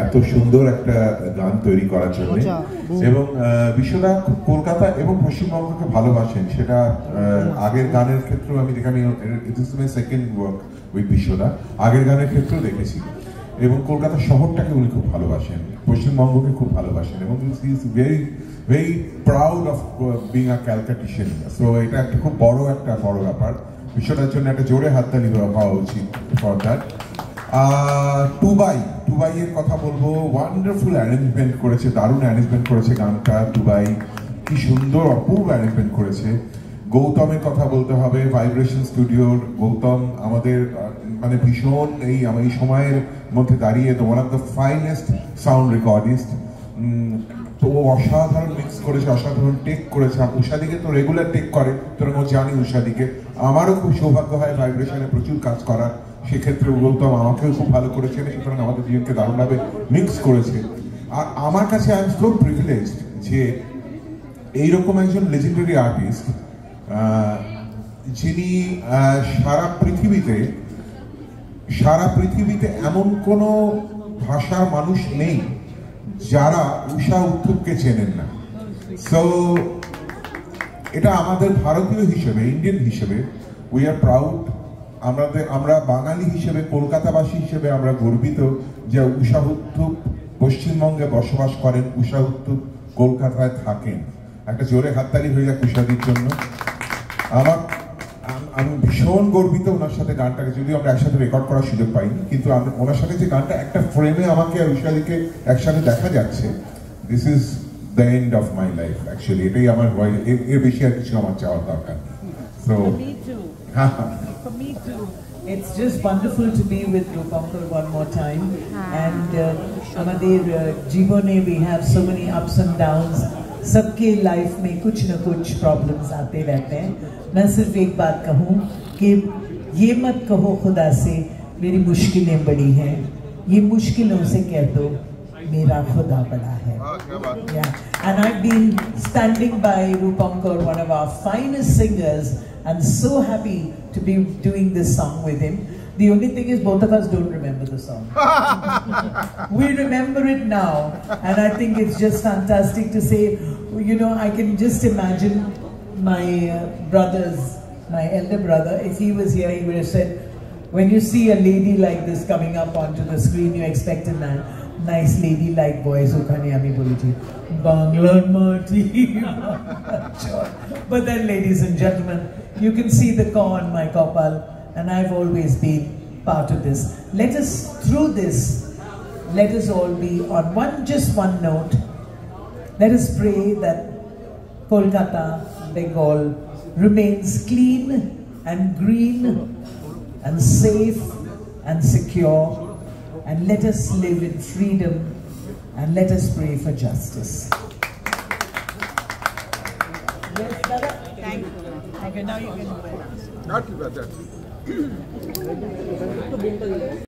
এত সুন্দর একটা গান তৈরি করার জন্য। এবং বিশ্বদা কলকাতা এবং পশ্চিমবঙ্গকে ভালোবাসেন, সেটা আগের গানের ক্ষেত্রেও আমি দেখি, it is my second work with বিশ্বদা, আগের গানের ক্ষেত্রেও দেখেছি। এবং কলকাতা শহরটাকে উনি খুব ভালোবাসেন, পশ্চিমবঙ্গকে খুব ভালোবাসেন, এবং he is very very proud of being a Calcuttian. So এটা একটা খুব বড় ব্যাপার। বিশ্বদার জন্য একটা জোরে হাততালি হওয়া উচিত ফর দ্যাট। টুবাই এর কথা বলবো, ওয়ান্ডারফুল অ্যারেঞ্জমেন্ট করেছে, দারুণ অ্যারেঞ্জমেন্ট করেছে গানটা টুবাই, কি সুন্দর অপূর্ব অ্যারেঞ্জমেন্ট করেছে। গৌতমের কথা বলতে হবে, ভাইব্রেশন স্টুডিওর গৌতম আমাদের মানে ভীষণ এই সময়ের মধ্যে দাঁড়িয়ে তো one of the finest sound recordist. তো ও অসাধারণ মিক্স করেছে, অসাধারণ টেক করেছে। উষাদিকে তো রেগুলার টেক করে, তোরা জানি উষাদিকে। আমারও খুব সৌভাগ্য হয় ভাইব্রেশনে প্রচুর কাজ করার, সেক্ষেত্রে গৌতম আমাকেও খুব ভালো করেছে, সুতরাং আমাদের দুজনকে দারুণভাবে মিক্স করেছে। আর আমার কাছে আই এম সো প্রিভিলেজড যে এইরকম একজন লেজেন্ডারি আর্টিস্ট, যিনি সারা পৃথিবীতে এমন কোনো ভাষার মানুষ নেই যারা উষা উত্থুপকে চেনেন না। সো এটা আমাদের ভারতীয় হিসেবে, ইন্ডিয়ান হিসেবে উই আর প্রাউড। আমরা বাঙালি হিসেবে, কলকাতাবাসী হিসেবে আমরা গর্বিত যে উষা উত্থুপ পশ্চিমবঙ্গে বসবাস করেন, উষা উত্থুপ কলকাতায় থাকেন। একটা জোরে হাততালি হয়ে যাক উষাদির জন্য। আমি ভীষণ গর্বিত ওনার সাথে গানটাকে, যদিও আমরা একসাথে রেকর্ড করার সুযোগ পাইনি, কিন্তু ওনার সাথে যে গানটা একটা ফ্রেমে আমাকে আর উষাদিকে একসাথে দেখা যাচ্ছে, this is the end of my life actually. এটাই আমার, এর বেশি আর কিছু আমার চাওয়ার দরকার। So For me too. It's just wonderful to be with Rupankar one more time. And Amadir Jeevone, we have so many ups and downs. सबके life में कुछ न कुछ प्रॉब्लम्स आते रहते हैं। मैं सिर्फ एक बात कहूँ कि ये मत कहो खुदा से मेरी मुश्किलें बड़ी हैं, ये मुश्किलों से कह दो मेरा खुदा बड़ा है। Yeah. And I've been standing by Rupankar, one of our finest singers, and so happy to be doing this song with him. The only thing is both of us don't remember the song. We remember it now, and I think it's just fantastic to say, you know, I can just imagine my brothers, my elder brother, if he was here, he would have said, when you see a lady like this coming up onto the screen, you expect a nice lady-like voice. Okhane ami bolechi, Banglan Mati. But then, ladies and gentlemen, you can see the core on my kopal, and I've always been part of this. Let us, through this, let us all be on just one note. Let us pray that Kolkata, Bengal remains clean and green and safe and secure, and let us live in freedom, and let us pray for justice. Yes, Dada? Thank you. Okay, now you can go. Not too bad.